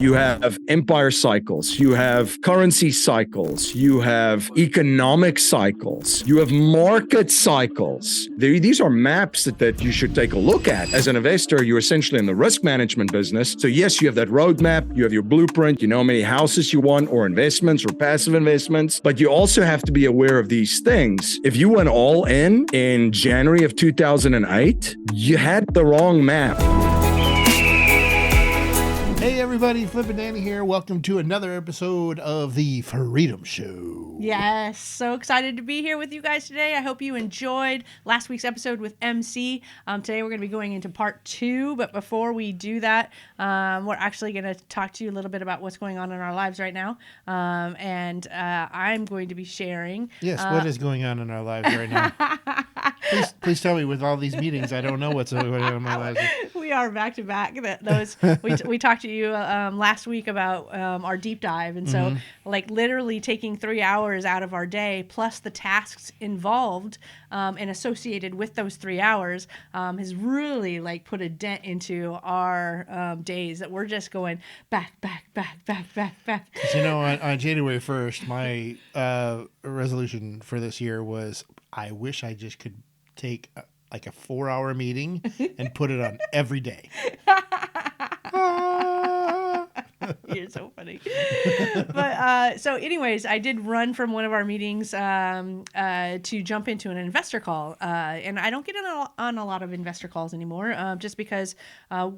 You have empire cycles, you have currency cycles, you have economic cycles, you have market cycles. These are maps that you should take a look at. As an investor, you're essentially in the risk management business. So yes, you have that roadmap, you have your blueprint, you know how many houses you want or investments or passive investments, but you also have to be aware of these things. If you went all in January of 2008, you had the wrong map. Hey everybody, Flip and Dani here. Welcome to another episode of the Freedom Show. Yes, so excited to be here with you guys today. I hope you enjoyed last week's episode with MC. Today we're going to be going into part 2, but before we do that, we're actually going to talk to you a little bit about what's going on in our lives right now. I'm going to be sharing. Yes, what is going on in our lives right now? Please tell me. With all these meetings, I don't know what's going on in my lives. We are back to back. We talked to you last week about our deep dive, and so like literally taking 3 hours out of our day, plus the tasks involved and associated with those 3 hours, has really like put a dent into our days. That we're just going back. You know, on January 1st, my resolution for this year was I wish I just could take like a 4-hour meeting and put it on every day. You're so funny. But so anyways, I did run from one of our meetings to jump into an investor call. And I don't get on a lot of investor calls anymore just because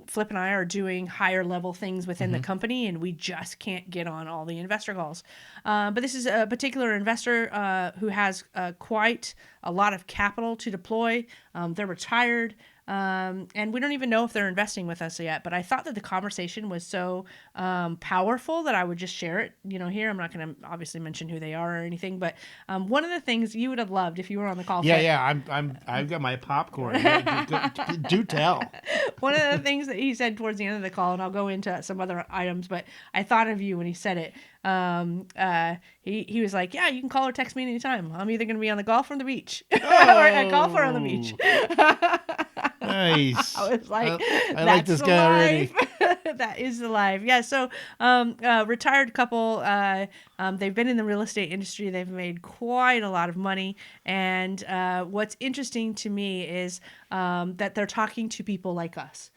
Flip and I are doing higher level things within the company and we just can't get on all the investor calls. But this is a particular investor who has quite a lot of capital to deploy. They're retired. And we don't even know if they're investing with us yet, but I thought that the conversation was so powerful that I would just share it, here. I'm not going to obviously mention who they are or anything, but one of the things you would have loved if you were on the call. I've got my popcorn. Do tell. One of the things that he said towards the end of the call, and I'll go into some other items, but I thought of you when he said it. He was like, yeah, you can call or text me anytime. I'm either going to be on the golf or the beach or a golf or on the beach. Nice. I was like, I like this guy already. That is the life. Yeah. So, retired couple, they've been in the real estate industry. They've made quite a lot of money. And, what's interesting to me is, that they're talking to people like us.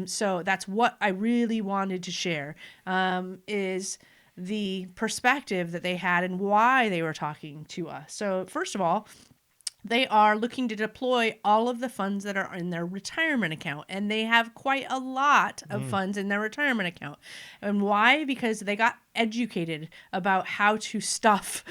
So that's what I really wanted to share, is the perspective that they had and why they were talking to us. So first of all, they are looking to deploy all of the funds that are in their retirement account. And they have quite a lot of funds in their retirement account. And why? Because they got educated about how to stuff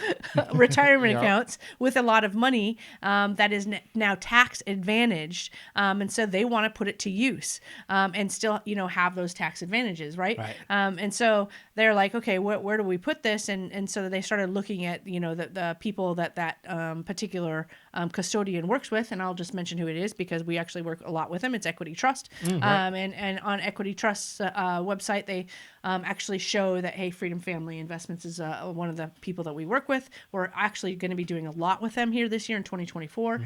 retirement accounts with a lot of money that is now tax advantaged. And so they want to put it to use and still, have those tax advantages, right? And so they're like, okay, where do we put this? And so they started looking at, the people that particular custodian works with, and I'll just mention who it is because we actually work a lot with them. It's Equity Trust, and on Equity Trust's website, they actually show that Freedom Family Investments is one of the people that we work with. We're actually going to be doing a lot with them here this year in 2024,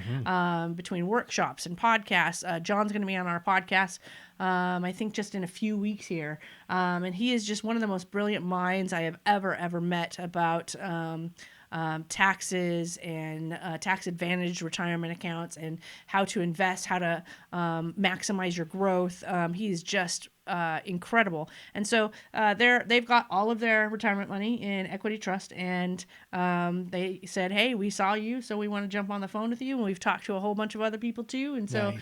between workshops and podcasts. John's going to be on our podcast. I think just in a few weeks here. And he is just one of the most brilliant minds I have ever met about taxes and tax advantage retirement accounts and how to invest, how to maximize your growth. He's just incredible. And so they've got all of their retirement money in Equity Trust, and they said, hey, we saw you, so we want to jump on the phone with you. And we've talked to a whole bunch of other people too. And so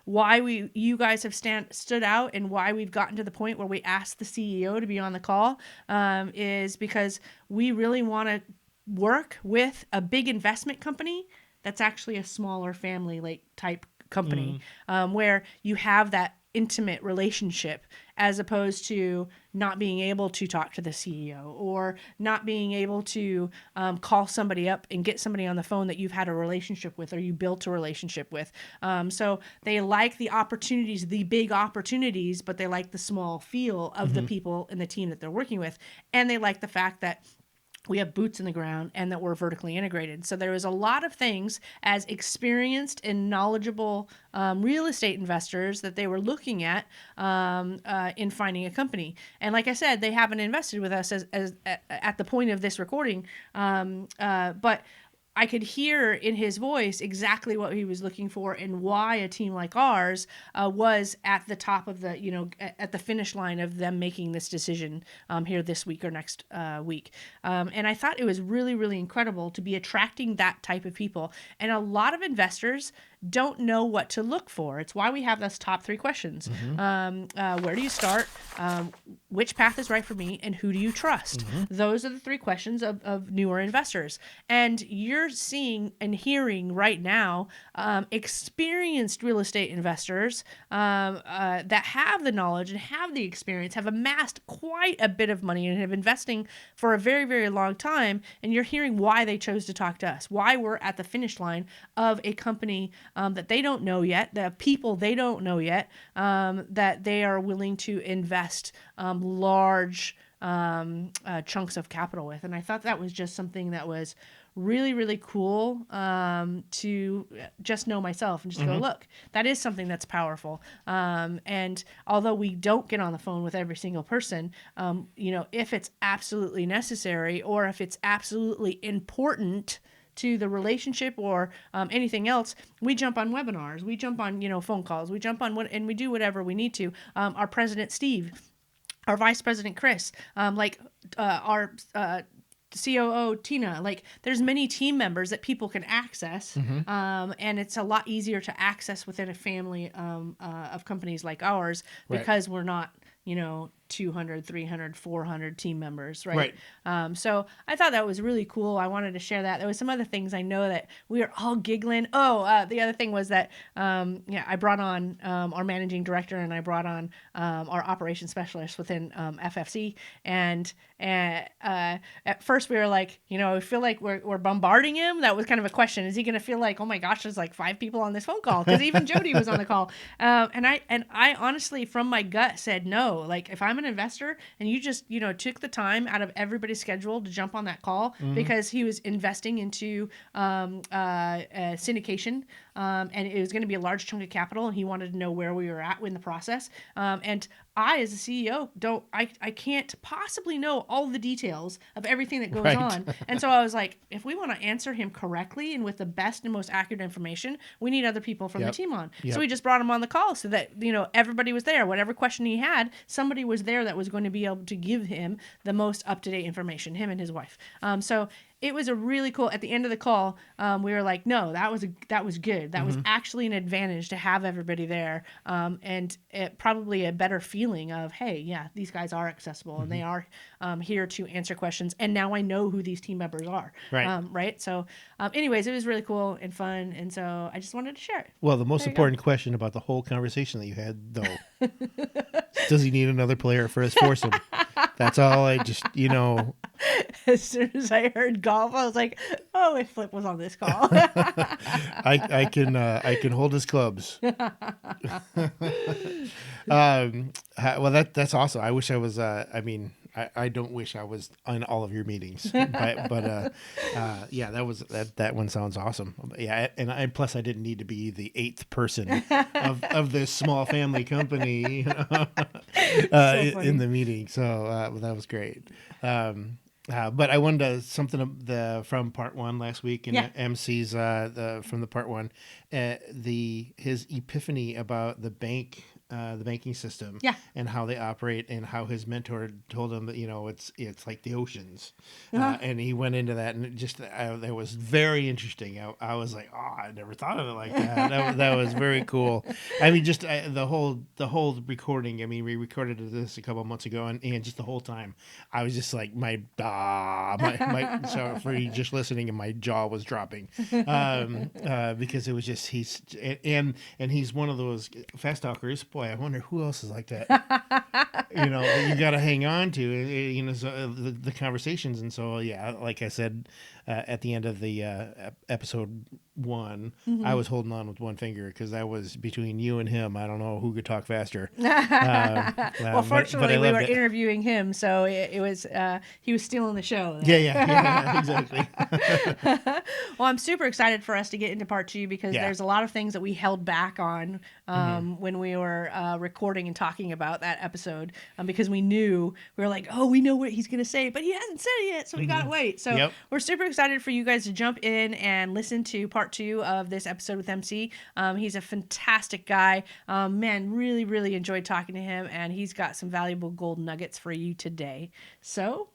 why you guys have stood out and why we've gotten to the point where we asked the CEO to be on the call is because we really want to work with a big investment company that's actually a smaller family type company where you have that intimate relationship as opposed to not being able to talk to the CEO or not being able to call somebody up and get somebody on the phone that you've had a relationship with or you built a relationship with. So they like the opportunities, the big opportunities, but they like the small feel of the people in the team that they're working with. And they like the fact that we have boots in the ground, and that we're vertically integrated. So there was a lot of things as experienced and knowledgeable real estate investors that they were looking at in finding a company. And like I said, they haven't invested with us as at the point of this recording, but I could hear in his voice exactly what he was looking for and why a team like ours was at the top of the, at the finish line of them making this decision here this week or next week. And I thought it was really, really incredible to be attracting that type of people. And a lot of investors don't know what to look for. It's why we have those top 3 questions. Where do you start? Which path is right for me? And who do you trust? Those are the 3 questions of newer investors. And you're seeing and hearing right now experienced real estate investors that have the knowledge and have the experience, have amassed quite a bit of money and have investing for a very, very long time. And you're hearing why they chose to talk to us, why we're at the finish line of a company that they don't know yet, the people they don't know yet, that they are willing to invest large chunks of capital with. And I thought that was just something that was really, really cool to just know myself and just go, look, that is something that's powerful. And although we don't get on the phone with every single person, if it's absolutely necessary or if it's absolutely important to the relationship or anything else, we jump on webinars, we jump on, phone calls, we jump on and we do whatever we need to. Our president, Steve, our vice president, Chris, our COO, Tina, there's many team members that people can access. And it's a lot easier to access within a family of companies like ours because we're not, 200, 300, 400 team members, right? So I thought that was really cool. I wanted to share that. There was some other things I know that we were all giggling. The other thing was that, I brought on our managing director and I brought on our operations specialist within FFC. And at first we were like, we feel like we're bombarding him. That was kind of a question. Is he going to feel like, oh my gosh, there's like 5 people on this phone call? Because even Jody was on the call. And I honestly, from my gut, said no. If I'm an investor and you just, took the time out of everybody's schedule to jump on that call because he was investing into syndication and it was going to be a large chunk of capital and he wanted to know where we were at in the process. And I, as a CEO, I can't possibly know all the details of everything that goes on. And so I was like, if we want to answer him correctly and with the best and most accurate information, we need other people from the team on. So we just brought him on the call so that, everybody was there. Whatever question he had, somebody was there that was going to be able to give him the most up-to-date information, him and his wife. So it was a really cool, at the end of the call, we were like, no, that was good. That was actually an advantage to have everybody there. And it probably a better feeling of, hey, yeah, these guys are accessible and they are here to answer questions. And now I know who these team members are. Right. So anyways, it was really cool and fun. And so I just wanted to share it. Well, the most important question about the whole conversation that you had, though, does he need another player for his foursome? That's all I just, As soon as I heard golf, I was like, "Oh, if Flip was on this call, I can hold his clubs." Well, that's awesome. I wish I was. I don't wish I was on all of your meetings, but yeah, that one sounds awesome. Yeah, and plus I didn't need to be the 8th person of this small family company in the meeting. So that was great. But I wanted to something from part 1 last week and MC's from the part 1, his epiphany about the banking system and how they operate and how his mentor told him that it's like the oceans, and he went into that and it just that was very interesting. I was like, I never thought of it like that. that was very cool. I mean, just the whole recording. I mean, we recorded this a couple of months ago, and just the whole time I was just like my so for you just listening, and my jaw was dropping because it was just he's one of those fast talkers. boy, I wonder who else is like that. You got to hang on to, so, the conversations. And so, yeah, like I said, at the end of the episode 1, I was holding on with one finger because I was between you and him. I don't know who could talk faster. Well, fortunately, but we were interviewing him, so it was he was stealing the show. Yeah, exactly. Well, I'm super excited for us to get into part 2 because there's a lot of things that we held back on when we were recording and talking about that episode because we were like, oh, we know what he's going to say, but he hasn't said it yet, so we got to wait. So we're super excited for you guys to jump in and listen to part 2 of this episode with MC. He's a fantastic guy. Man, really, really enjoyed talking to him, and he's got some valuable gold nuggets for you today. So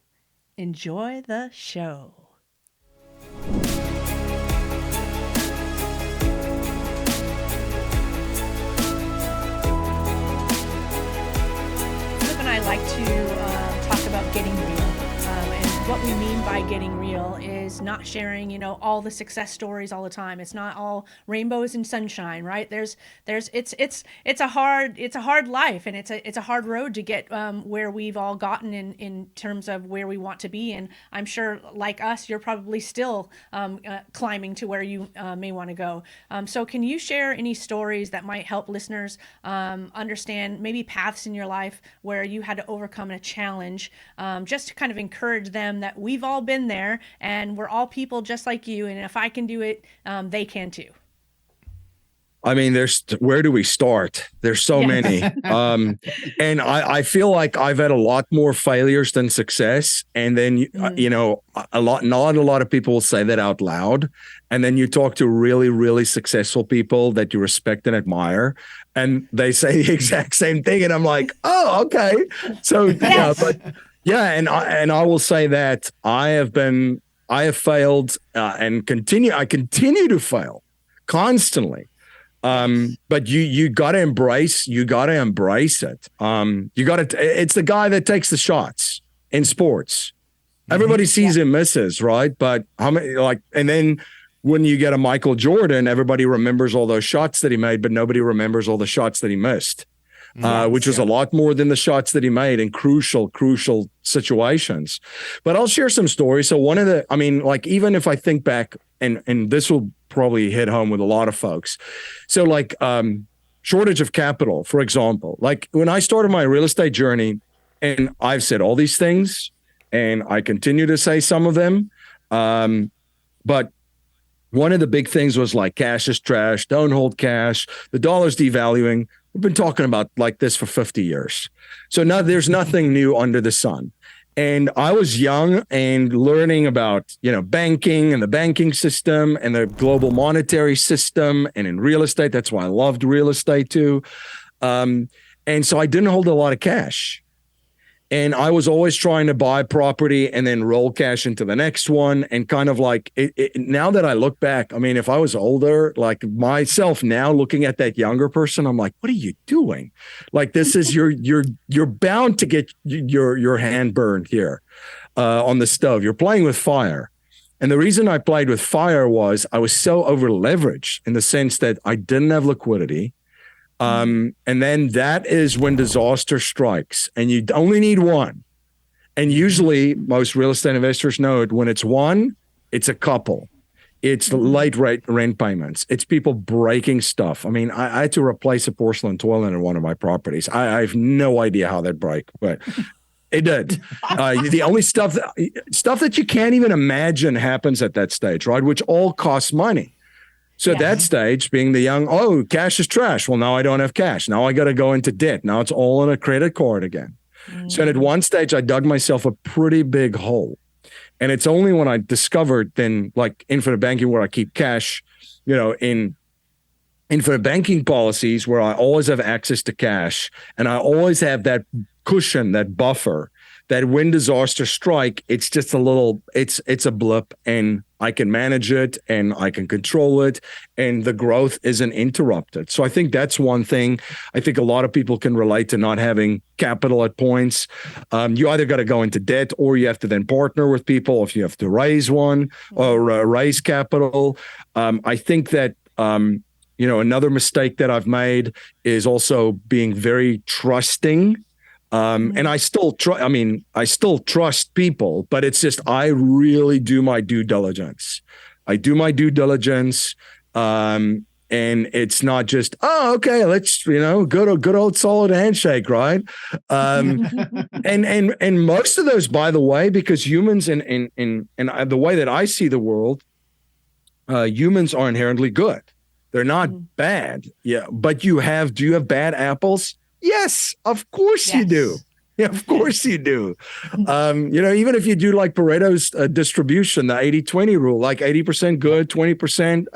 enjoy the show. I like to talk about getting real. And what we mean by getting real is not sharing, all the success stories all the time. It's not all rainbows and sunshine, right? It's a hard life, and it's a hard road to get where we've all gotten in terms of where we want to be. And I'm sure, like us, you're probably still climbing to where you may want to go. So can you share any stories that might help listeners understand maybe paths in your life where you had to overcome a challenge, just to kind of encourage them that we've all been there and we're all people just like you, and if I can do it, they can too. I mean, where do we start? There's so many. And I feel like I've had a lot more failures than success. And then, not a lot of people will say that out loud. And then you talk to really, really successful people that you respect and admire, and they say the exact same thing. And I'm like, oh, okay. So, and I will say that I have failed and I continue to fail constantly. But you got to embrace it. It's the guy that takes the shots in sports. Everybody sees and misses, right? But how many, and then when you get a Michael Jordan, everybody remembers all those shots that he made, but nobody remembers all the shots that he missed, which was a lot more than the shots that he made in crucial situations. But I'll share some stories. So even if I think back, and this will probably hit home with a lot of folks. So shortage of capital, for example, like when I started my real estate journey, and I've said all these things and I continue to say some of them. But one of the big things was like cash is trash. Don't hold cash. The dollar's devaluing. We've been talking about like this for 50 years. So now there's nothing new under the sun. And I was young and learning about, banking and the banking system and the global monetary system, and in real estate. That's why I loved real estate too. And so I didn't hold a lot of cash. And I was always trying to buy property and then roll cash into the next one. And kind of like now that I look back, I mean, if I was older, like myself now looking at that younger person, I'm like, what are you doing? Like, this is you're bound to get your hand burned here on the stove. You're playing with fire. And the reason I played with fire was I was so over leveraged in the sense that I didn't have liquidity. And then that is when disaster strikes, and you only need one. And usually most real estate investors know it. When it's one, it's a couple. It's late rent payments. It's people breaking stuff. I mean, I had to replace a porcelain toilet in one of my properties. I have no idea how that broke, but it did. The only stuff that you can't even imagine happens at that stage, right? Which all costs money. So at that stage, being the young, cash is trash. Well, now I don't have cash. Now I got to go into debt. Now it's all on a credit card again. So at one stage, I dug myself a pretty big hole. And it's only when I discovered then like infinite banking, where I keep cash, in infinite banking policies where I always have access to cash, and I always have that cushion, that buffer, that when disaster strike, it's just it's a blip, and I can manage it and I can control it, and the growth isn't interrupted. So I think that's one thing. I think a lot of people can relate to not having capital at points. You either got to go into debt, or you have to then partner with people if you have to raise one or raise capital. I think that, Another mistake that I've made is also being very trusting. And I still trust people, but it's just, I really do my due diligence. I do my due diligence. And it's not just, oh, okay, let's, good old solid handshake, right? And most of those, by the way, because humans and the way that I see the world, humans are inherently good. They're not bad. Yeah. But do you have bad apples? Yes, of course you do. Yeah, of course you do. Even if you do like Pareto's distribution, the 80-20 rule, like 80% good, 20%,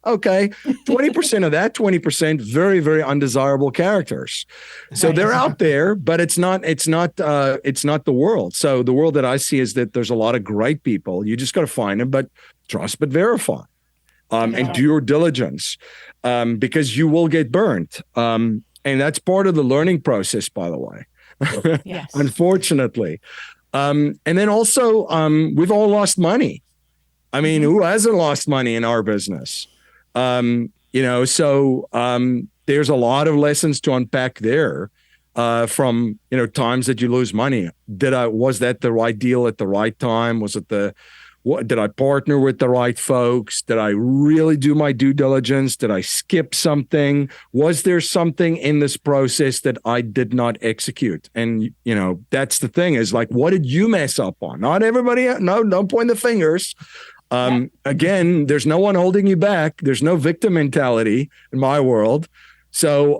okay. 20% of that 20%, very, very undesirable characters. So they're out there, but it's not the world. So the world that I see is that there's a lot of great people. You just got to find them, but trust but verify. And do your diligence, because you will get burnt. And that's part of the learning process, by the way. Yes. Unfortunately. And then also, we've all lost money. I mean, who hasn't lost money in our business? So there's a lot of lessons to unpack there, from, times that you lose money. Was that the right deal at the right time? Did I partner with the right folks? Did I really do my due diligence? Did I skip something? Was there something in this process that I did not execute? And, that's the thing, is like, what did you mess up on? Not everybody. No, don't point the fingers. Again, there's no one holding you back. There's no victim mentality in my world. So,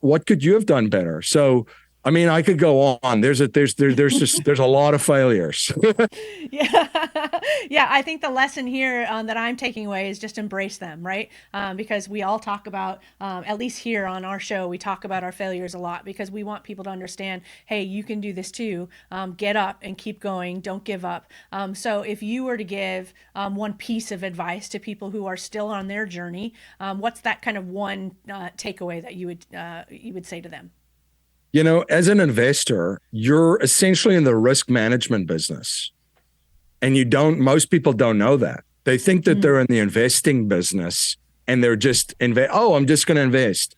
what could you have done better? So, I mean, I could go on. There's a lot of failures. Yeah. I think the lesson here that I'm taking away is just embrace them, right? Because we all talk about, at least here on our show, we talk about our failures a lot because we want people to understand, hey, you can do this too. Get up and keep going. Don't give up. So if you were to give one piece of advice to people who are still on their journey, what's that kind of one takeaway that you would say to them? As an investor, you're essentially in the risk management business. And most people don't know that. They think that they're in the investing business and they're just I'm just going to invest.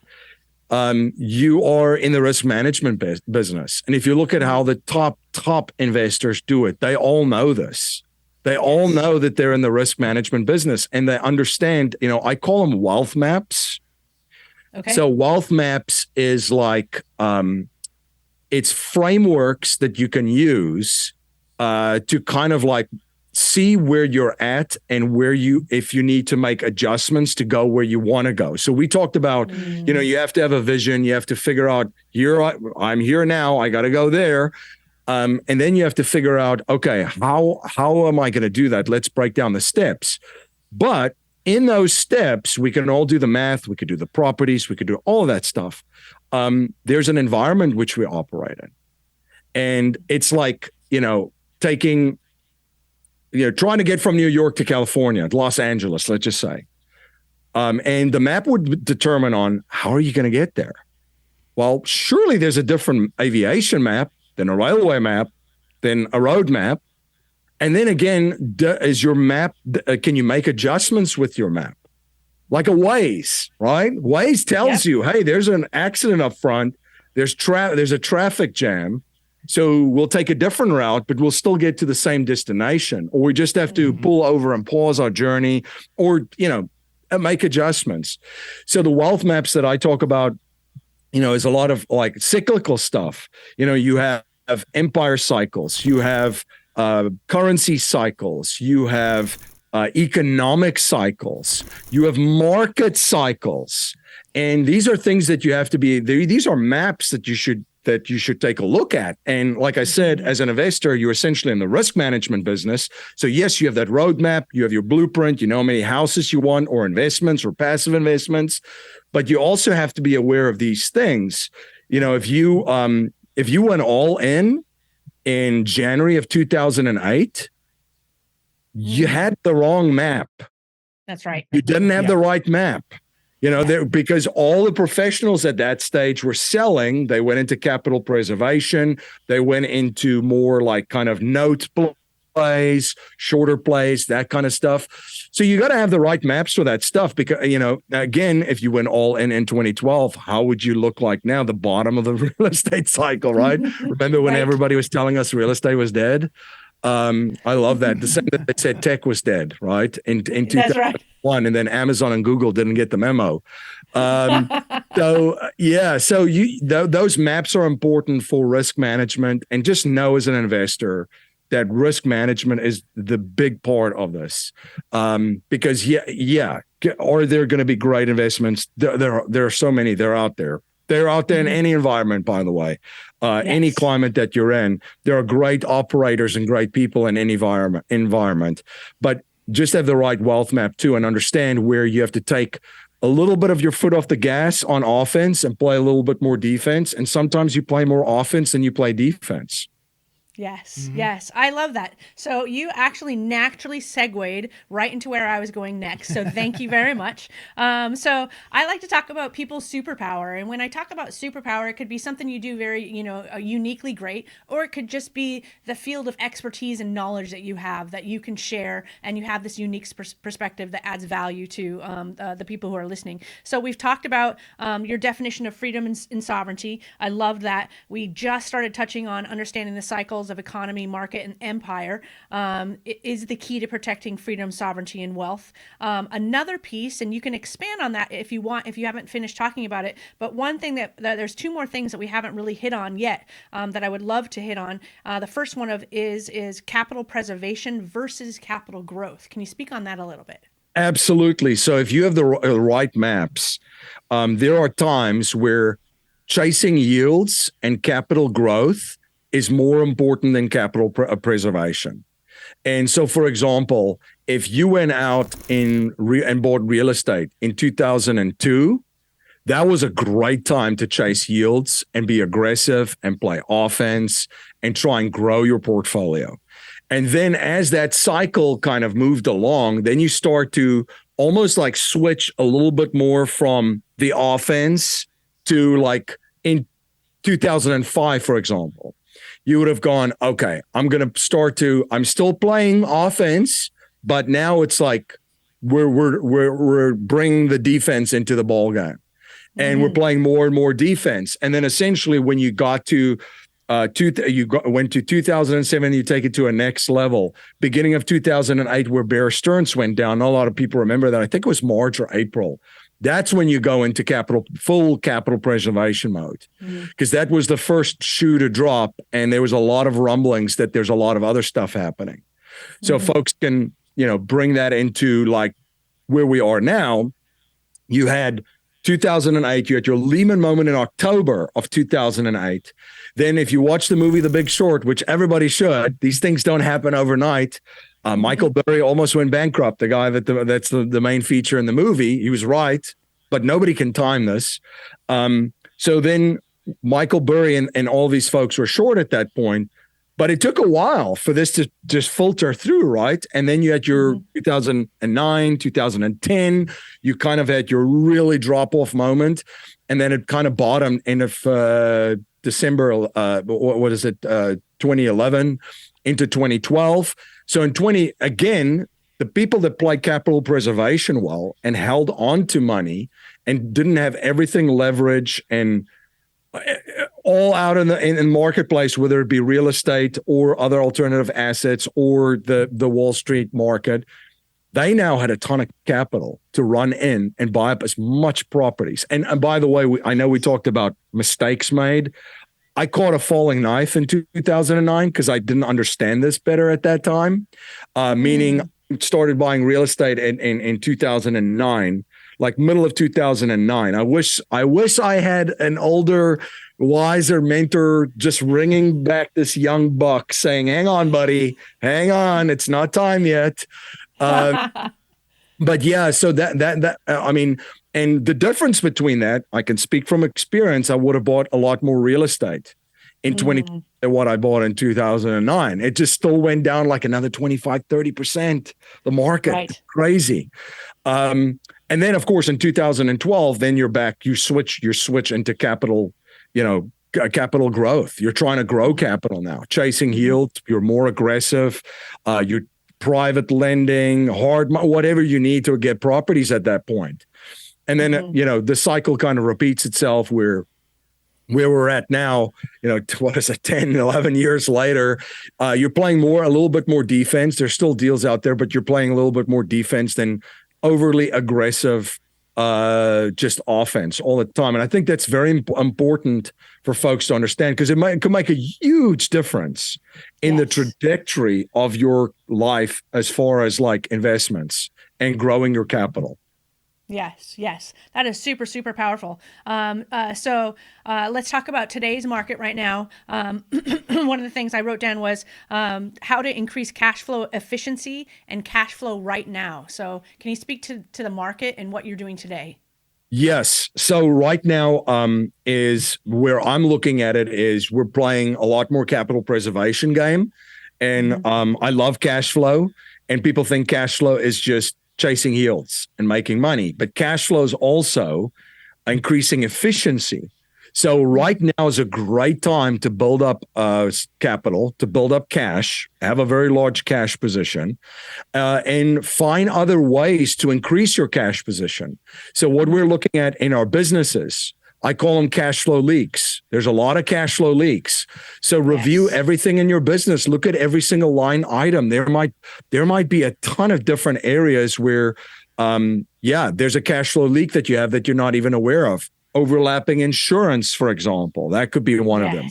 You are in the risk management business. And if you look at how the top investors do it, they all know this. They all know that they're in the risk management business, and they understand, I call them wealth maps. Okay. So wealth maps is like, it's frameworks that you can use to kind of like see where you're at and if you need to make adjustments to go where you want to go. So we talked about, you have to have a vision. You have to figure out, I'm here now, I got to go there. And then you have to figure out, okay, how am I going to do that? Let's break down the steps. But in those steps, we can all do the math. We could do the properties. We could do all of that stuff. There's an environment which we operate in. And it's like, trying to get from New York to California, Los Angeles, let's just say. And the map would determine on how are you going to get there? Well, surely there's a different aviation map than a railway map, than a road map. And then again, is your map, can you make adjustments with your map? Like a Waze, right? Waze tells you, hey, there's an accident up front. There's a traffic jam. So we'll take a different route, but we'll still get to the same destination. Or we just have to pull over and pause our journey or, make adjustments. So the wealth maps that I talk about, is a lot of like cyclical stuff. You have empire cycles. You have currency cycles, you have economic cycles, you have market cycles, and these are things that you have to be. These are maps that you should take a look at. And like I said, as an investor, you're essentially in the risk management business. So yes, you have that roadmap, you have your blueprint, you know how many houses you want, or investments, or passive investments, but you also have to be aware of these things. If you went all in January of 2008, you had the wrong map. That's right. You didn't have the right map. Because all the professionals at that stage were selling. They went into capital preservation. They went into more like kind of note plays, shorter plays, that kind of stuff. So you got to have the right maps for that stuff because, again, if you went all in 2012, how would you look like now? The bottom of the real estate cycle, right? Remember when everybody was telling us real estate was dead? I love that. The same that they said tech was dead, right? In 2001, and then Amazon and Google didn't get the memo. Those maps are important for risk management, and just know as an investor that risk management is the big part of this. Because are there going to be great investments? There are so many. They're out there. They're out there in any environment, by the way, any climate that you're in. There are great operators and great people in any environment, but just have the right wealth map too, and understand where you have to take a little bit of your foot off the gas on offense and play a little bit more defense. And sometimes you play more offense than you play defense. Yes, yes. I love that. So you actually naturally segued right into where I was going next. So thank you very much. So I like to talk about people's superpower. And when I talk about superpower, it could be something you do very, uniquely great, or it could just be the field of expertise and knowledge that you have that you can share, and you have this unique perspective that adds value to the people who are listening. So we've talked about your definition of freedom and sovereignty. I love that. We just started touching on understanding the cycles of economy, market, and empire is the key to protecting freedom, sovereignty, and wealth. Another piece, and you can expand on that if you want, if you haven't finished talking about it, but one thing that there's two more things that we haven't really hit on yet that I would love to hit on. The first one is capital preservation versus capital growth. Can you speak on that a little bit? Absolutely. So if you have the right maps, there are times where chasing yields and capital growth is more important than capital preservation. And so, for example, if you went out and bought real estate in 2002, that was a great time to chase yields and be aggressive and play offense and try and grow your portfolio. And then as that cycle kind of moved along, then you start to almost like switch a little bit more from the offense to, like in 2005, for example. You would have gone, okay, I'm still playing offense, but now it's like we're bringing the defense into the ball game, and we're playing more and more defense. And then essentially, when you got to went to 2007, you take it to a next level. Beginning of 2008, where Bear Stearns went down. Not a lot of people remember that. I think it was March or April. That's when you go into full capital preservation mode, because that was the first shoe to drop, and there was a lot of rumblings that there's a lot of other stuff happening. So folks can, bring that into like where we are now. You had 2008, you had your Lehman moment in October of 2008. Then if you watch the movie The Big Short, which everybody should, these things don't happen overnight. Michael Burry almost went bankrupt. The guy that's the main feature in the movie, he was right, but nobody can time this. So then Michael Burry and all these folks were short at that point, but it took a while for this to just filter through, right? And then you had your 2009, 2010, you kind of had your really drop-off moment, and then it kind of bottomed end of December, 2011 into 2012. So again, the people that played capital preservation well and held on to money and didn't have everything leverage and all out in the marketplace, whether it be real estate or other alternative assets or the Wall Street market, they now had a ton of capital to run in and buy up as much properties. And by the way, I know we talked about mistakes made. I caught a falling knife in 2009 because I didn't understand this better at that time, meaning started buying real estate in 2009, like middle of 2009. I wish I had an older, wiser mentor just ringing back this young buck saying, hang on, buddy, hang on. It's not time yet. But yeah, so that I mean, and the difference between that, I can speak from experience. I would have bought a lot more real estate in 20 than what I bought in 2009. It just still went down like another 25, 30%. The market, crazy. And then of course in 2012, then you're back, you switch into capital, capital growth. You're trying to grow capital now, chasing yield. You're more aggressive. You're private lending, whatever you need to get properties at that point. And then, the cycle kind of repeats itself where we're at now, what is it, 10, 11 years later, you're playing a little bit more defense. There's still deals out there, but you're playing a little bit more defense than overly aggressive, just offense all the time. And I think that's very important for folks to understand, because it could make a huge difference in the trajectory of your life as far as like investments and growing your capital. Yes. That is super, super powerful. So let's talk about today's market right now. One of the things I wrote down was how to increase cash flow efficiency and cash flow right now. So can you speak to the market and what you're doing today? Yes. So right now is where I'm looking at it is we're playing a lot more capital preservation game. And I love cash flow. And people think cash flow is just chasing yields and making money, but cash flow is also increasing efficiency. So right now is a great time to build up capital, to build up cash, have a very large cash position, and find other ways to increase your cash position. So what we're looking at in our businesses, I call them cash flow leaks. There's a lot of cash flow leaks. So review everything in your business. Look at every single line item. There might be a ton of different areas where, there's a cash flow leak that you have that you're not even aware of. Overlapping insurance, for example, that could be one of them.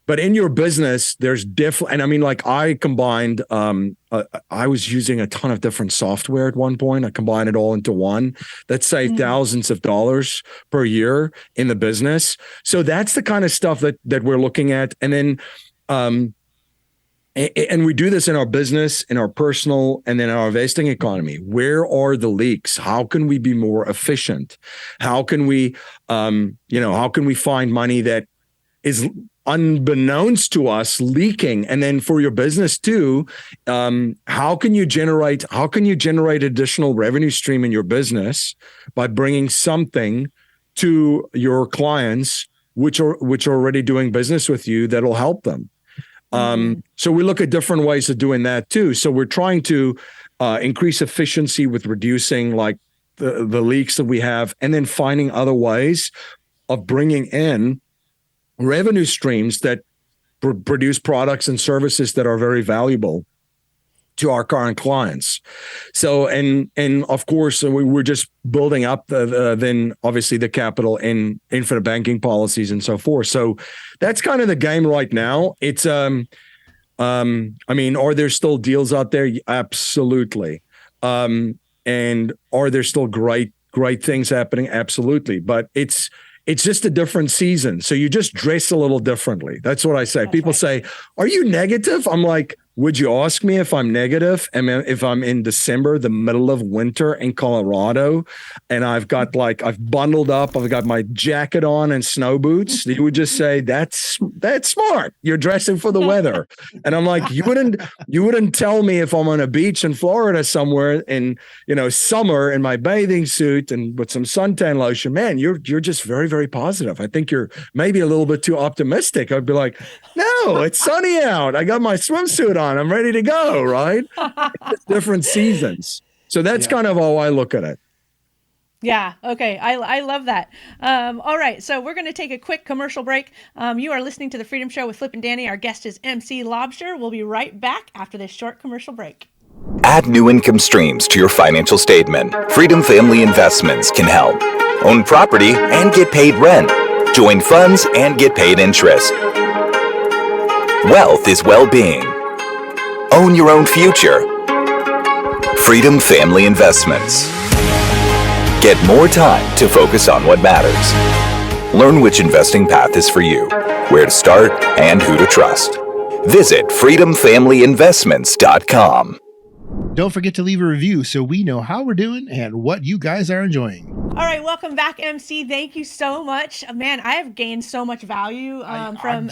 But in your business, there's different, and I mean, like I combined, I was using a ton of different software at one point. I combined it all into one that saved thousands of dollars per year in the business. So that's the kind of stuff that we're looking at. And then, and we do this in our business, in our personal, and then our investing economy. Where are the leaks? How can we be more efficient? How can we, how can we find money that is unbeknownst to us leaking? And then for your business too, how can you generate additional revenue stream in your business by bringing something to your clients, which are already doing business with you, that'll help them? So we look at different ways of doing that too. So we're trying to increase efficiency with reducing like the leaks that we have, and then finding other ways of bringing in revenue streams that produce products and services that are very valuable to our current clients. So, and of course, we're just building up then obviously the capital in infinite banking policies and so forth. So that's kind of the game right now. It's, I mean, are there still deals out there? Absolutely. And are there still great things happening? Absolutely. But it's just a different season. So you just dress a little differently. That's what I say. People say, are you negative? I'm like, would you ask me if I'm negative? And if I'm in December, the middle of winter in Colorado, and I've bundled up, I've got my jacket on and snow boots, you would just say, that's smart. You're dressing for the weather. And I'm like, you wouldn't tell me if I'm on a beach in Florida somewhere in, summer in my bathing suit and with some suntan lotion. Man, you're just very, very positive. I think you're maybe a little bit too optimistic. I'd be like, no, it's sunny out. I got my swimsuit on. I'm ready to go, right? It's different seasons. So that's kind of how I look at it. Yeah. Okay. I love that. All right. So we're going to take a quick commercial break. You are listening to The Freedom Show with Flip and Dani. Our guest is MC Laubscher. We'll be right back after this short commercial break. Add new income streams to your financial statement. Freedom Family Investments can help. Own property and get paid rent. Join funds and get paid interest. Wealth is well-being. Own your own future. Freedom Family Investments. Get more time to focus on what matters. Learn which investing path is for you, where to start, and who to trust. Visit freedomfamilyinvestments.com. Don't forget to leave a review so we know how we're doing and what you guys are enjoying. All right, welcome back, MC. Thank you so much. Man, I have gained so much value from...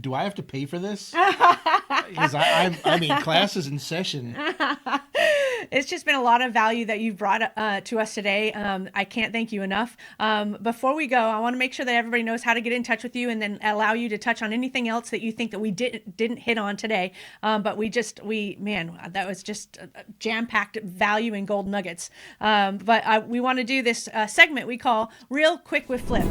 Do I have to pay for this? Because I'm in classes in session. It's just been a lot of value that you've brought to us today. I can't thank you enough. Before we go, I want to make sure that everybody knows how to get in touch with you, and then allow you to touch on anything else that you think that we didn't hit on today. But that was just jam-packed value and gold nuggets. But we want to do this segment we call Real Quick with Flip.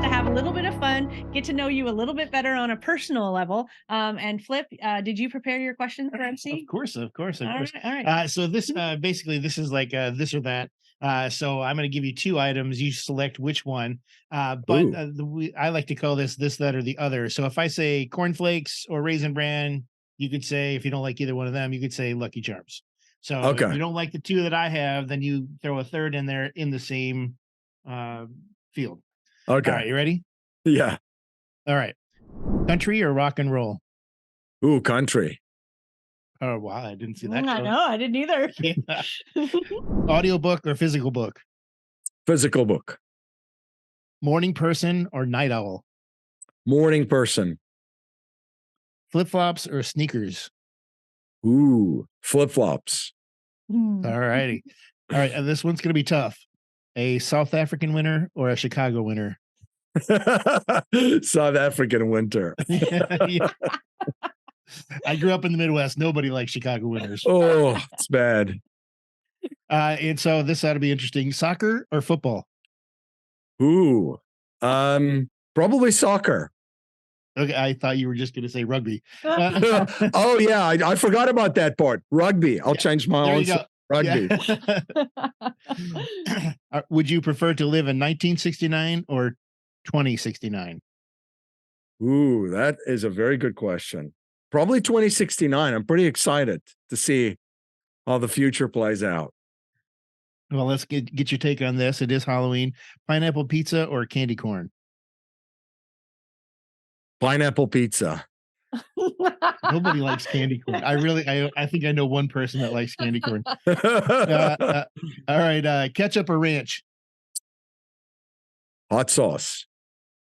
To have a little bit of fun, get to know you a little bit better on a personal level. And Flip, did you prepare your question for MC? Of course. All right. So this basically this is like this or that. So I'm going to give you two items. You select which one. I like to call this, that, or the other. So if I say cornflakes or Raisin Bran, you could say, if you don't like either one of them, you could say Lucky Charms. So if you don't like the two that I have, then you throw a third in there in the same field. Okay. All right, you ready? Yeah. All right. Country or rock and roll? Ooh, country. Oh, wow. I didn't see that. I know. I didn't either. Audiobook or physical book? Physical book. Morning person or night owl? Morning person. Flip-flops or sneakers? Ooh, flip-flops. All righty. All right. This one's going to be tough. A South African winter or a Chicago winter? South African winter. Yeah. I grew up in the Midwest. Nobody likes Chicago winters. Oh, it's bad. And so this ought to be interesting. Soccer or football? Ooh, probably soccer. Okay, I thought you were just going to say rugby. Oh yeah, I forgot about that part. Rugby. I'll change my answer. Rugby. Yeah. Would you prefer to live in 1969 or 2069? Ooh, that is a very good question. Probably 2069. I'm pretty excited to see how the future plays out. Well, let's get your take on this. It is Halloween. Pineapple pizza or candy corn? Pineapple pizza. Nobody likes candy corn. I think I know one person that likes candy corn. All right. Ketchup or ranch? Hot sauce.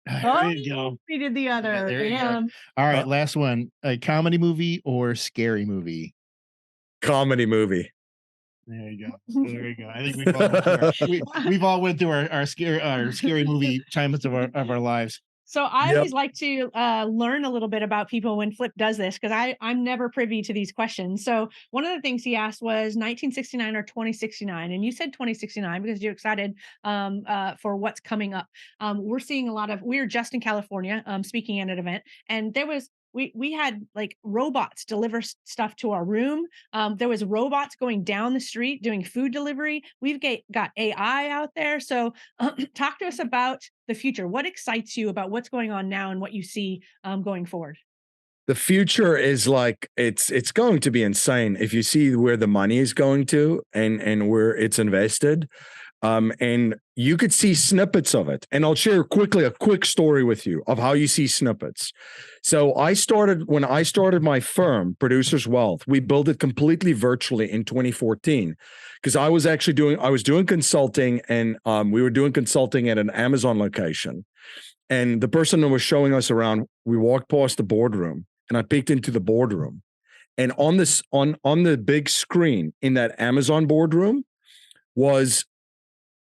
There you go. We did the other. Yeah. All right. Last one. A comedy movie or scary movie? Comedy movie. There you go. I think we've all went through our scary movie times of our lives. So I always like to learn a little bit about people when Flip does this, because I'm never privy to these questions. So one of the things he asked was 1969 or 2069. And you said 2069 because you're excited for what's coming up. We're just in California speaking at an event, and we had like robots deliver stuff to our room. There was robots going down the street doing food delivery. We've got AI out there. So talk to us about the future. What excites you about what's going on now and what you see going forward? The future is like, it's going to be insane if you see where the money is going to and where it's invested. And you could see snippets of it. And I'll share quickly a quick story with you of how you see snippets. So when I started my firm, Producers Wealth, we built it completely virtually in 2014 because I was doing consulting, and we were doing consulting at an Amazon location. And the person that was showing us around, we walked past the boardroom, and I peeked into the boardroom. And on the big screen in that Amazon boardroom was,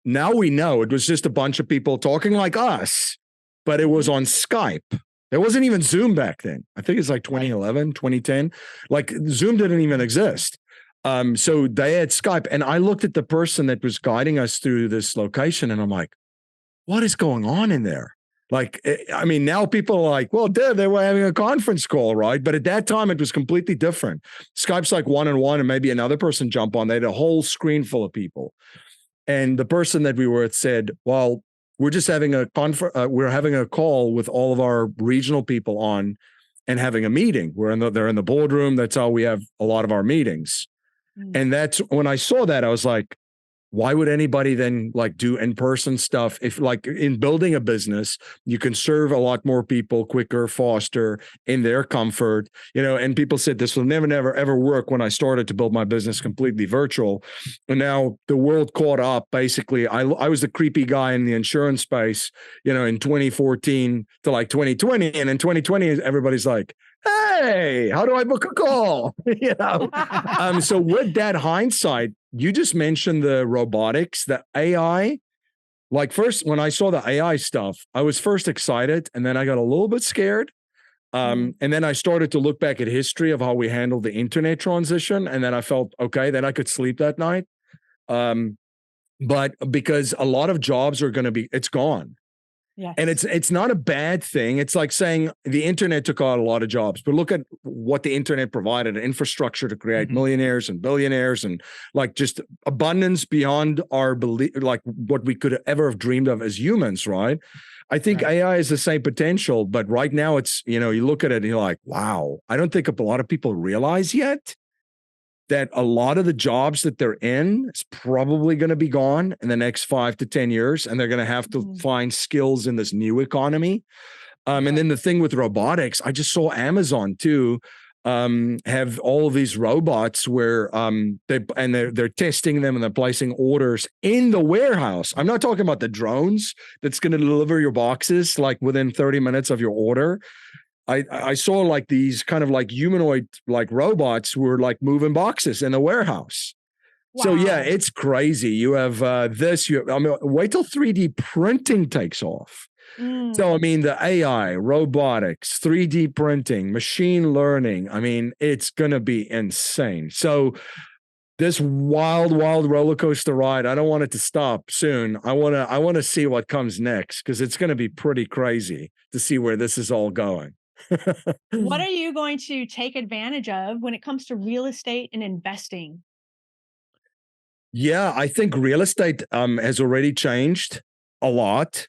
now we know it was just a bunch of people talking like us, but it was on Skype. There wasn't even Zoom back then. I think it's like 2011, 2010. Like Zoom didn't even exist. So they had Skype. And I looked at the person that was guiding us through this location, and I'm like, what is going on in there? Like, I mean, now people are like, well, they were having a conference call, right? But at that time, it was completely different. Skype's like one-on-one, and maybe another person jump on. They had a whole screen full of people. And the person that we were with said, well, we're just having we're having a call with all of our regional people on and having a meeting. They're in the boardroom. That's how we have a lot of our meetings. Mm. And that's when I saw that, I was like, why would anybody then like do in-person stuff? If like in building a business, you can serve a lot more people quicker, faster, in their comfort, and people said this will never, ever work when I started to build my business completely virtual. And now the world caught up. Basically, I was the creepy guy in the insurance space, in 2014 to like 2020. And in 2020, everybody's like, hey, how do I book a call? So with that hindsight, you just mentioned the robotics, the AI. Like first, when I saw the AI stuff, I was first excited and then I got a little bit scared. And then I started to look back at history of how we handled the internet transition. And then I felt, okay, then I could sleep that night. But because a lot of jobs are going to be, it's gone. Yes. And it's not a bad thing. It's like saying the internet took out a lot of jobs, but look at what the internet provided, infrastructure to create millionaires and billionaires and like just abundance beyond our belief, like what we could ever have dreamed of as humans, right? I think AI is the same potential, but right now it's, you look at it and you're like, wow, I don't think a lot of people realize yet that a lot of the jobs that they're in is probably going to be gone in the next 5 to 10 years. And they're going to have to find skills in this new economy. And then the thing with robotics, I just saw Amazon too, have all of these robots where they're testing them and they're placing orders in the warehouse. I'm not talking about the drones that's going to deliver your boxes like within 30 minutes of your order. I saw like these kind of like humanoid like robots who were like moving boxes in the warehouse. Wow. So yeah, it's crazy. You have wait till 3D printing takes off. So I mean, the AI, robotics, 3D printing, machine learning, I mean, it's going to be insane. So this wild roller coaster ride, I don't want it to stop soon. I want to see what comes next because it's going to be pretty crazy to see where this is all going. What are you going to take advantage of when it comes to real estate and investing? Yeah, I think real estate has already changed a lot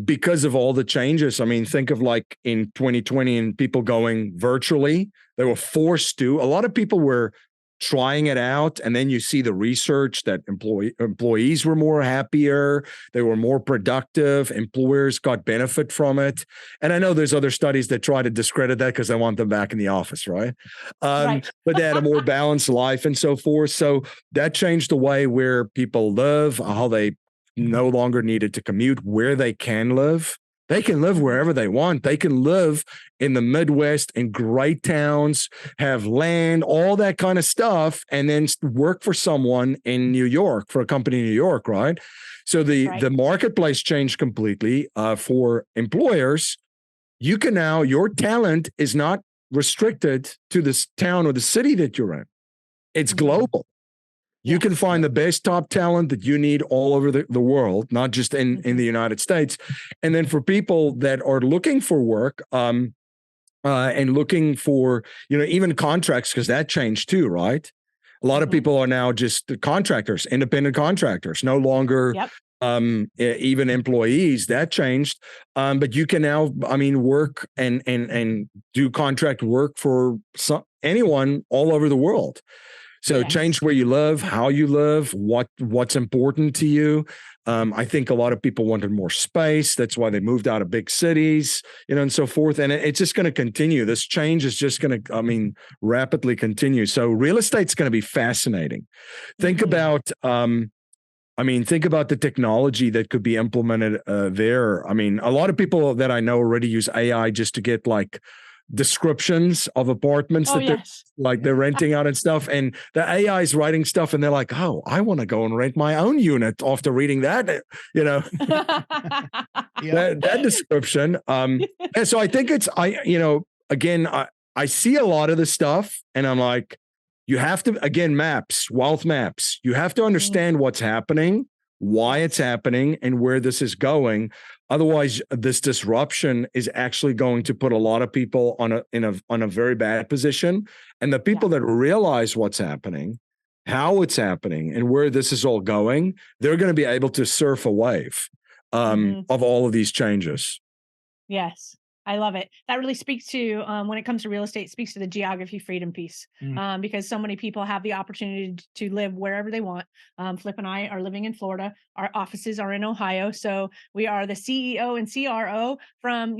because of all the changes. I mean, think of like in 2020 and people going virtually. They were forced to. A lot of people were trying it out, and then you see the research that employees were more happier, they were more productive, employers got benefit from it. And I know there's other studies that try to discredit that because they want them back in the office, right? But they had a more balanced life and so forth. So that changed the way where people live, how they no longer needed to commute, where they can live. They can live wherever they want. They can live in the Midwest in great towns, have land, all that kind of stuff, and then work for someone in New York, for a company in New York, right? So the marketplace changed completely for employers. You can now, your talent is not restricted to this town or the city that you're in. It's global. You can find the best top talent that you need all over the world, not just in the United States. And then for people that are looking for work and looking for, even contracts, because that changed too, right? A lot of people are now just contractors, independent contractors, no longer even employees. That changed. But you can now, work and do contract work for anyone all over the world. So change where you live, how you live, what's important to you. I think a lot of people wanted more space. That's why they moved out of big cities, and so forth. And it's just going to continue. This change is just going to, rapidly continue. So real estate's going to be fascinating. Think about, think about the technology that could be implemented there. A lot of people that I know already use AI just to get like descriptions of apartments they're renting out and stuff, and the AI is writing stuff and they're like, oh, I want to go and rent my own unit after reading that, that description. And so I think it's I see a lot of the stuff and I'm like, you have to, again, wealth maps, you have to understand what's happening, why it's happening, and where this is going. Otherwise, this disruption is actually going to put a lot of people on a very bad position. And the people that realize what's happening, how it's happening, and where this is all going, they're going to be able to surf a wave of all of these changes. Yes. I love it. That really speaks to, when it comes to real estate, speaks to the geography freedom piece, because so many people have the opportunity to live wherever they want. Flip and I are living in Florida. Our offices are in Ohio. So we are the CEO and CRO from,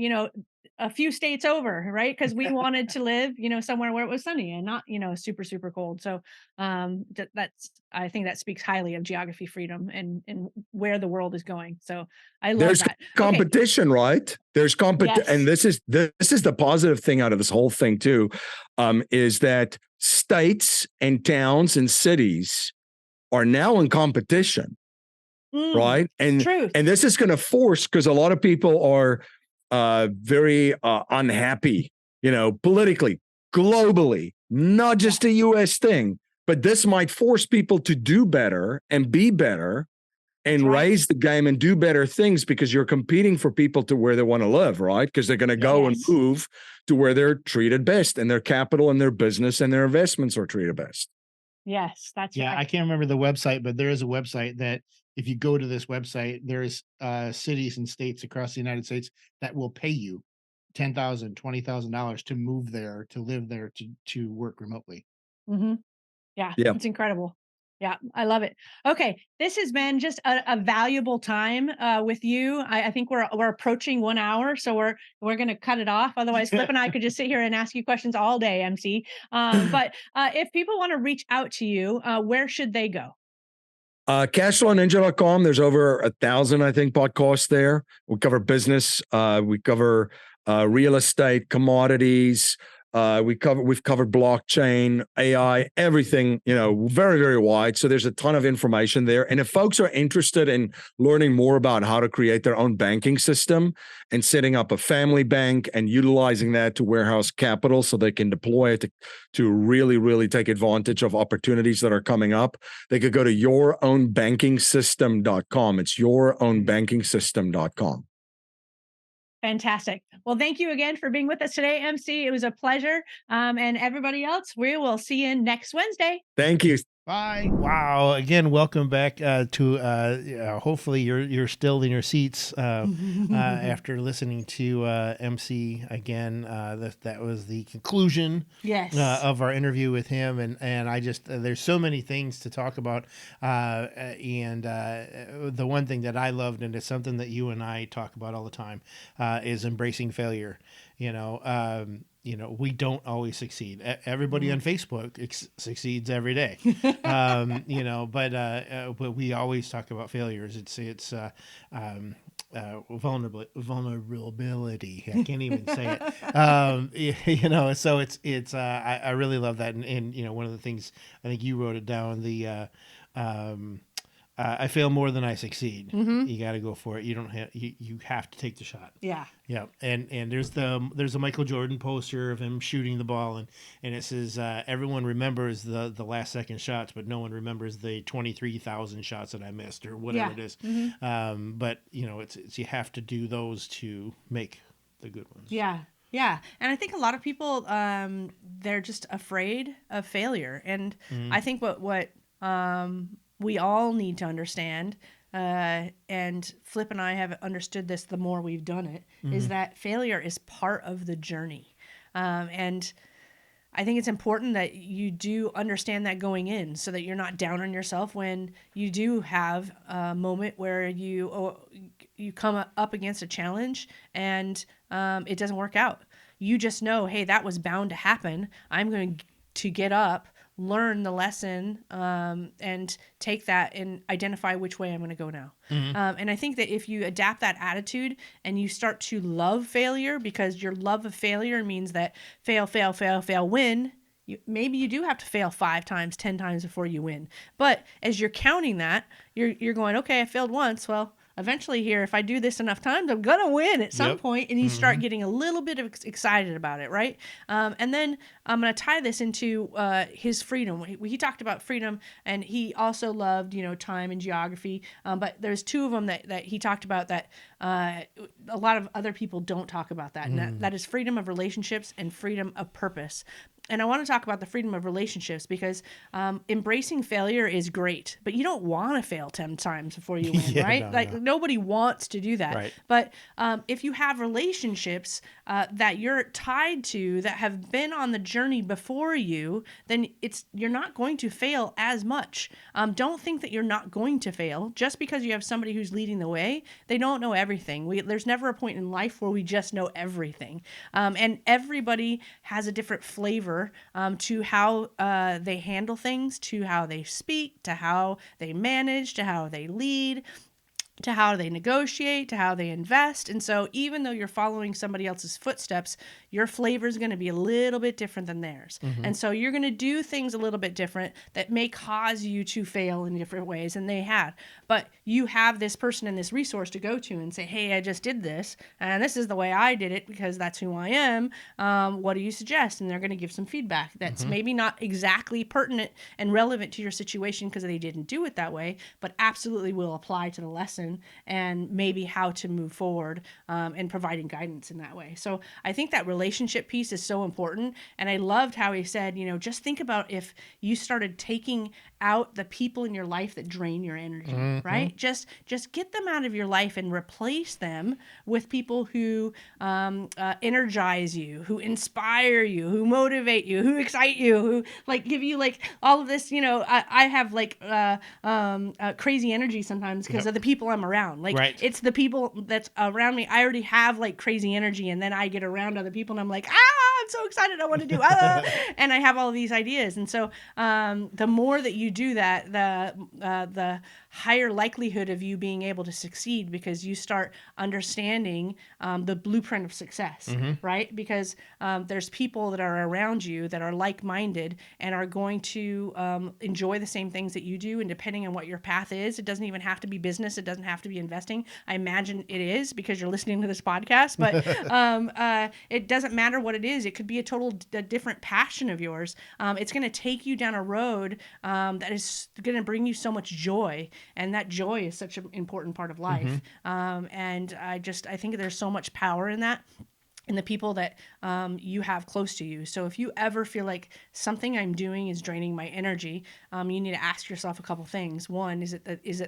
a few states over, right? Because we wanted to live, somewhere where it was sunny and not, super, super cold. So I think that speaks highly of geography freedom and where the world is going. So I love There's that. Okay. competition, right? There's competition, Yes. and this is the positive thing out of this whole thing too, is that states and towns and cities are now in competition, right? And Truth. and this is going to force, because a lot of people are very unhappy, politically, globally, not just a U.S. thing, but this might force people to do better and be better and raise the game and do better things, because you're competing for people to where they want to live, right? Because they're going to go and move to where they're treated best, and their capital and their business and their investments are treated best. Yes, that's right. Yeah, I can't remember the website, but there is a website that if you go to this website, there's cities and states across the United States that will pay you $10,000, $20,000 to move there, to live there, to work remotely. Yeah, Yeah. it's incredible. Yeah, I love it. Okay, this has been just a valuable time with you. I think we're approaching 1 hour, so we're gonna cut it off. Otherwise, Flip and I could just sit here and ask you questions all day, MC. But if people want to reach out to you, where should they go? Cashflowninja.com. There's over 1,000, I think, podcasts there. We cover business. We cover real estate, commodities. We've covered blockchain, AI, everything, very, very wide. So there's a ton of information there. And if folks are interested in learning more about how to create their own banking system and setting up a family bank and utilizing that to warehouse capital so they can deploy it to really, really take advantage of opportunities that are coming up, they could go to yourownbankingsystem.com. It's yourownbankingsystem.com. Fantastic. Well, thank you again for being with us today, MC. It was a pleasure. And everybody else, we will see you next Wednesday. Thank you. Bye. Wow. Again, welcome back to hopefully you're still in your seats after listening to MC again. That was the conclusion of our interview with him. And I just, there's so many things to talk about. And the one thing that I loved, and it's something that you and I talk about all the time, is embracing failure. We don't always succeed. Everybody on Facebook succeeds every day, but we always talk about failures. It's vulnerability. I can't even say it. So it's I really love that. And one of the things, I think you wrote it down, I fail more than I succeed. You got to go for it. You don't have, you have to take the shot. Yeah. And there's a Michael Jordan poster of him shooting the ball, and it says, everyone remembers the last second shots, but no one remembers the 23,000 shots that I missed, or whatever it is. But it's you have to do those to make the good ones. Yeah. And I think a lot of people, they're just afraid of failure. And I think what we all need to understand, and Flip and I have understood this the more we've done it, is that failure is part of the journey. And I think it's important that you do understand that going in, so that you're not down on yourself when you do have a moment where you come up against a challenge and it doesn't work out. You just know, hey, that was bound to happen. I'm going to get up, learn the lesson, and take that and identify which way I'm going to go now. And I think that if you adapt that attitude and you start to love failure, because your love of failure means that fail, win. Maybe you do have to fail 5 times, 10 times before you win. But as you're counting that, you're going, okay, I failed once. Well, eventually here, if I do this enough times, I'm going to win at some point. And you start getting a little bit of excited about it, right? And then I'm going to tie this into his freedom. He talked about freedom, and he also loved, time and geography. But there's 2 of them that he talked about that a lot of other people don't talk about that. And that is freedom of relationships and freedom of purpose. And I want to talk about the freedom of relationships because embracing failure is great, but you don't want to fail 10 times before you win, right? Nobody wants to do that. Right. But if you have relationships that you're tied to that have been on the journey before you, then you're not going to fail as much. Don't think that you're not going to fail just because you have somebody who's leading the way. They don't know everything. There's never a point in life where we just know everything. And everybody has a different flavor to how they handle things, to how they speak, to how they manage, to how they lead, to how they negotiate, to how they invest. And so even though you're following somebody else's footsteps, your flavor is going to be a little bit different than theirs. And so you're going to do things a little bit different that may cause you to fail in different ways than they had. But you have this person and this resource to go to and say, hey, I just did this, and this is the way I did it because that's who I am. What do you suggest? And they're going to give some feedback that's maybe not exactly pertinent and relevant to your situation because they didn't do it that way, but absolutely will apply to the lesson and maybe how to move forward and providing guidance in that way. So I think that relationship piece is so important. And I loved how he said, just think about if you started taking out the people in your life that drain your energy, right? Just get them out of your life and replace them with people who energize you, who inspire you, who motivate you, who excite you, who give you all of this. I have crazy energy sometimes because of the people I'm around. Right. It's the people that's around me. I already have crazy energy, and then I get around other people and I'm like, I'm so excited. I want to do, and I have all of these ideas. And so the more that you do that, the higher likelihood of you being able to succeed because you start understanding the blueprint of success, right? Because there's people that are around you that are like-minded and are going to enjoy the same things that you do. And depending on what your path is, it doesn't even have to be business. It doesn't have to be investing. I imagine it is because you're listening to this podcast, but it doesn't matter what it is. It could be a different passion of yours. It's going to take you down a road that is going to bring you so much joy. And that joy is such an important part of life. And I think there's so much power in that. And the people that you have close to you. So if you ever feel like something I'm doing is draining my energy, you need to ask yourself a couple things. One, is it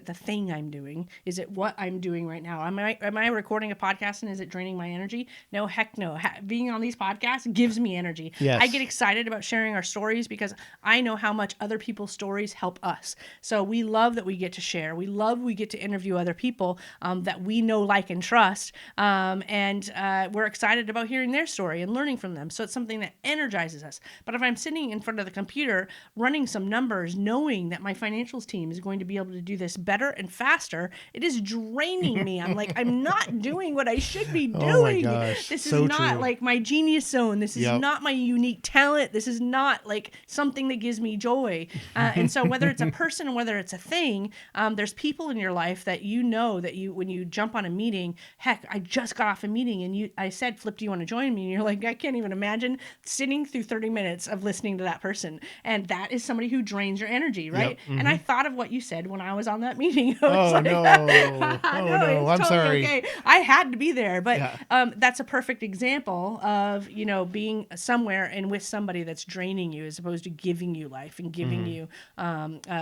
the thing I'm doing? Is it what I'm doing right now? Am I recording a podcast and is it draining my energy? No, heck no. Being on these podcasts gives me energy. Yes. I get excited about sharing our stories because I know how much other people's stories help us. So we love that we get to share. We get to interview other people that we know, like, and trust. And we're excited about hearing their story and learning from them. So it's something that energizes us. But if I'm sitting in front of the computer running some numbers, knowing that my financials team is going to be able to do this better and faster, it is draining me. I'm like, I'm not doing what I should be doing. Oh my gosh. This is So not true. my genius zone. This is not my unique talent. This is not something that gives me joy. And so whether it's a person or whether it's a thing, there's people in your life that when you jump on a meeting, heck, I just got off a meeting and I said, Flip, do you want to join me? And you're like, I can't even imagine sitting through 30 minutes of listening to that person. And that is somebody who drains your energy, right? Yep. And I thought of what you said when I was on that meeting. I was Oh, no. it's I'm sorry. Okay. I had to be there. But that's a perfect example of, being somewhere and with somebody that's draining you as opposed to giving you life and giving you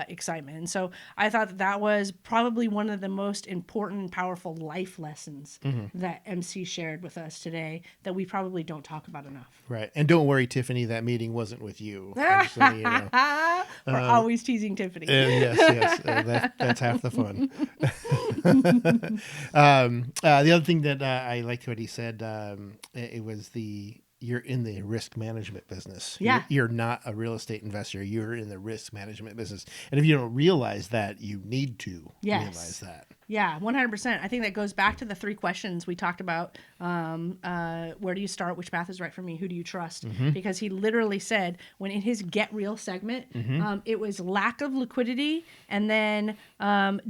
excitement. And so I thought that was probably one of the most important and powerful life lessons that MC shared with us today that we probably don't talk about enough. Right. And don't worry, Tiffany, that meeting wasn't with you. Just so you know. We're always teasing Tiffany. Yes. That's half the fun. The other thing that I liked what he said, it was you're in the risk management business. Yeah. You're not a real estate investor. You're in the risk management business. And if you don't realize that, you need to realize that. Yeah, 100%. I think that goes back to the 3 questions we talked about. Where do you start? Which path is right for me? Who do you trust? Because he literally said, when in his Get Real segment, it was lack of liquidity and then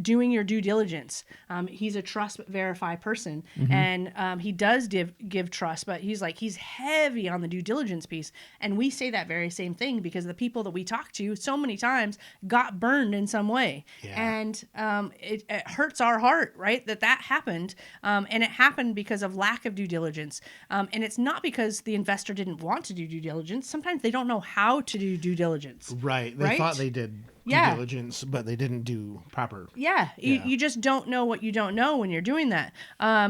doing your due diligence. He's a trust but verify person. And he does give trust, but he's heavy on the due diligence piece. And we say that very same thing because the people that we talk to so many times got burned in some way. Yeah. And it hurts our heart, right? That happened. And it happened because of lack of due diligence. And it's not because the investor didn't want to do due diligence. Sometimes they don't know how to do due diligence. Right. They thought they did due diligence, but they didn't do proper. Yeah. You just don't know what you don't know when you're doing that.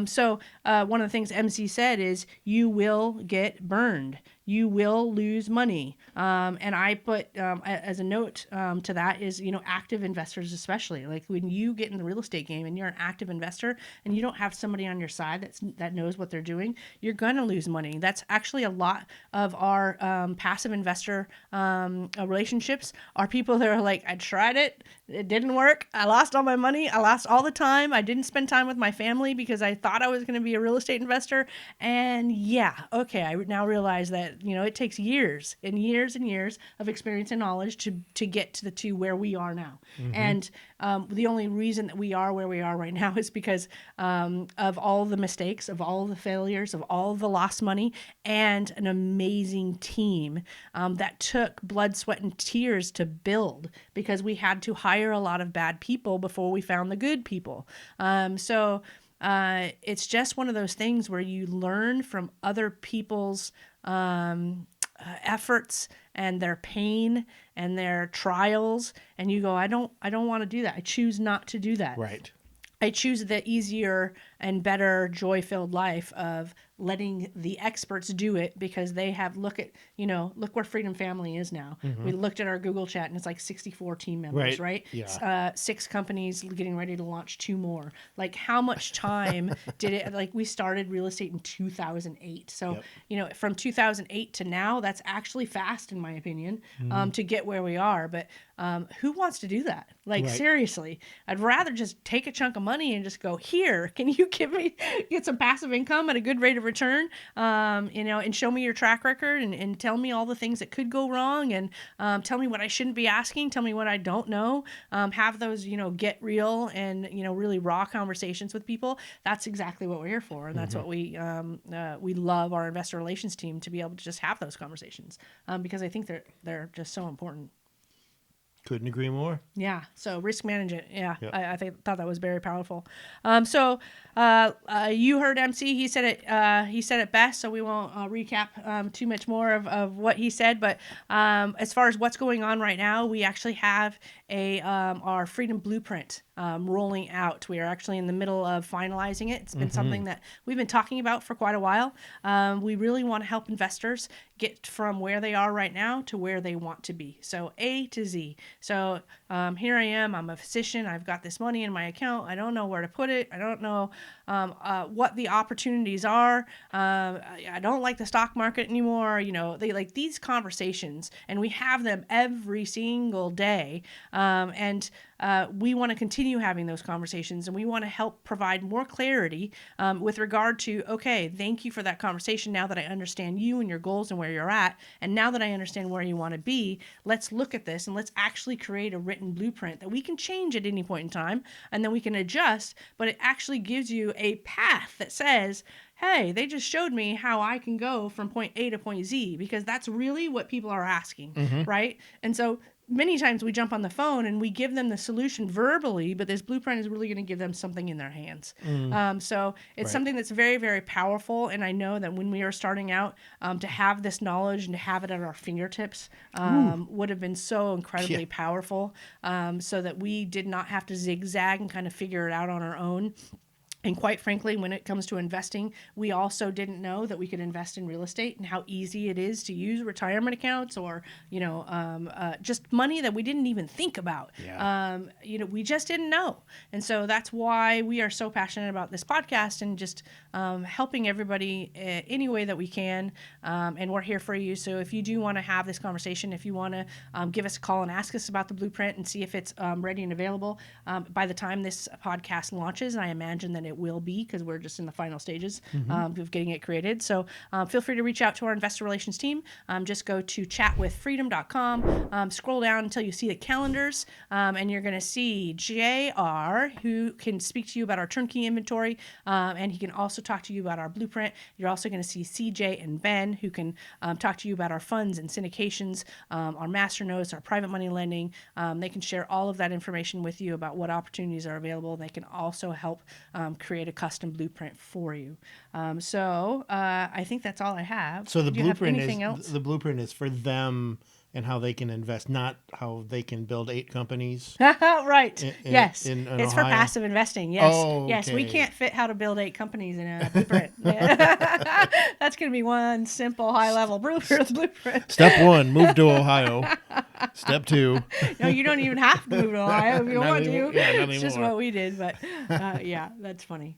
So one of the things MC said is you will get burned. You will lose money. And I put as a note to that is, active investors, especially like when you get in the real estate game and you're an active investor and you don't have somebody on your side that knows what they're doing, you're going to lose money. That's actually a lot of our passive investor relationships are people that are like, I tried it. It didn't work. I lost all my money. I lost all the time. I didn't spend time with my family because I thought I was going to be a real estate investor. And I now realize that, it takes years and years and years of experience and knowledge to get to where we are now. And the only reason that we are where we are right now is because of all the mistakes, of all the failures, of all the lost money, and an amazing team that took blood, sweat, and tears to build, because we had to hire a lot of bad people before we found the good people. So it's just one of those things where you learn from other people's efforts and their pain and their trials, and you go, I don't want to do that. I choose not to do that. Right. I choose the easier and better joy-filled life of letting the experts do it, because they have look where Freedom Family is now. We looked at our Google chat and it's like 64 team members, right? Yeah. 6 companies getting ready to launch 2 more. Like, how much time did it, like, we started real estate in 2008. So, from 2008 to now, that's actually fast in my opinion, to get where we are. But who wants to do that? Like, seriously, I'd rather just take a chunk of money and just go, here, can you get some passive income at a good rate of return, and show me your track record and tell me all the things that could go wrong, and tell me what I shouldn't be asking, tell me what I don't know, have those, get real and, really raw conversations with people. That's exactly what we're here for. And that's what we love our investor relations team to be able to just have those conversations, because I think they're just so important. Couldn't agree more. Yeah. So risk management. Yeah. Yep. I thought that was very powerful. So you heard MC. He said it best. So we won't recap too much more of what he said. But as far as what's going on right now, we actually have our Freedom Blueprint rolling out. We are actually in the middle of finalizing it. It's been something that we've been talking about for quite a while. We really want to help investors get from where they are right now to where they want to be. So A to Z. So here I am. I'm a physician. I've got this money in my account. I don't know where to put it. I don't know what the opportunities are. I don't like the stock market anymore. They like these conversations, and we have them every single day. And we want to continue having those conversations, and we want to help provide more clarity with regard to, okay, thank you for that conversation. Now that I understand you and your goals and where you're at, and now that I understand where you want to be, let's look at this and let's actually create a written blueprint that we can change at any point in time, and then we can adjust, but it actually gives you a path that says, hey, they just showed me how I can go from point A to point Z, because that's really what people are asking, right? And so many times we jump on the phone and we give them the solution verbally, but this blueprint is really going to give them something in their hands. So it's something that's very, very powerful. And I know that when we are starting out, to have this knowledge and to have it at our fingertips would have been so incredibly powerful, so that we did not have to zigzag and kind of figure it out on our own. And quite frankly, when it comes to investing, we also didn't know that we could invest in real estate and how easy it is to use retirement accounts or, just money that we didn't even think about. Yeah. We just didn't know. And so that's why we are so passionate about this podcast and just helping everybody any way that we can. And we're here for you. So if you do want to have this conversation, if you want to give us a call and ask us about the blueprint and see if it's ready and available by the time this podcast launches, and I imagine that it it will be, because we're just in the final stages of getting it created. So feel free to reach out to our investor relations team. Just go to chatwithfreedom.com, scroll down until you see the calendars, and you're going to see JR, who can speak to you about our turnkey inventory, and he can also talk to you about our blueprint. You're also going to see CJ and Ben, who can talk to you about our funds and syndications, our master notes, our private money lending. They can share all of that information with you about what opportunities are available. They can also help create a custom blueprint for you. So I think that's all I have. So the Do you have blueprint anything is else? the blueprint is for them and how they can invest, not how they can build 8 companies. Right. Yes. in It's for Ohio? passive investing. Yes. Oh, Yes. We okay. can't fit how to build 8 companies in a blueprint. That's going to be one simple high level blueprint. Step 1, move to Ohio. Step 2. No, you don't even have to move to Ohio if you Not want anymore. to. Yeah, not It's just anymore. what we did. But yeah, that's funny.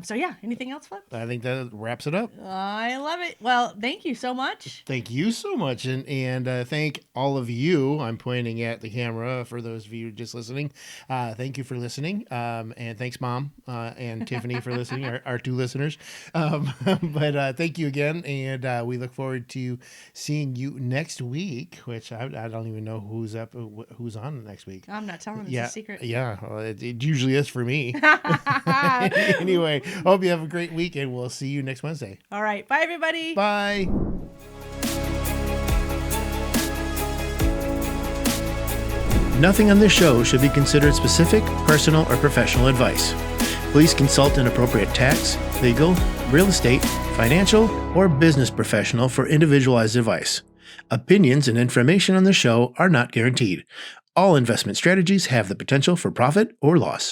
So yeah, anything else, Flip? I think that wraps it up. I love it. Well, thank you so much. Thank you so much. And thank all of you. I'm pointing at the camera for those of you just listening. Thank you for listening. And thanks, Mom and Tiffany, for listening, our 2 listeners. But thank you again. And we look forward to seeing you next week, which I don't even know who's on next week. I'm not telling. It's Yeah. a secret. Yeah. Well, it usually is for me. Anyway, hope you have a great week, and we'll see you next Wednesday. All right. Bye, everybody. Bye. Nothing on this show should be considered specific, personal, or professional advice. Please consult an appropriate tax, legal, real estate, financial, or business professional for individualized advice. Opinions and information on the show are not guaranteed. All investment strategies have the potential for profit or loss.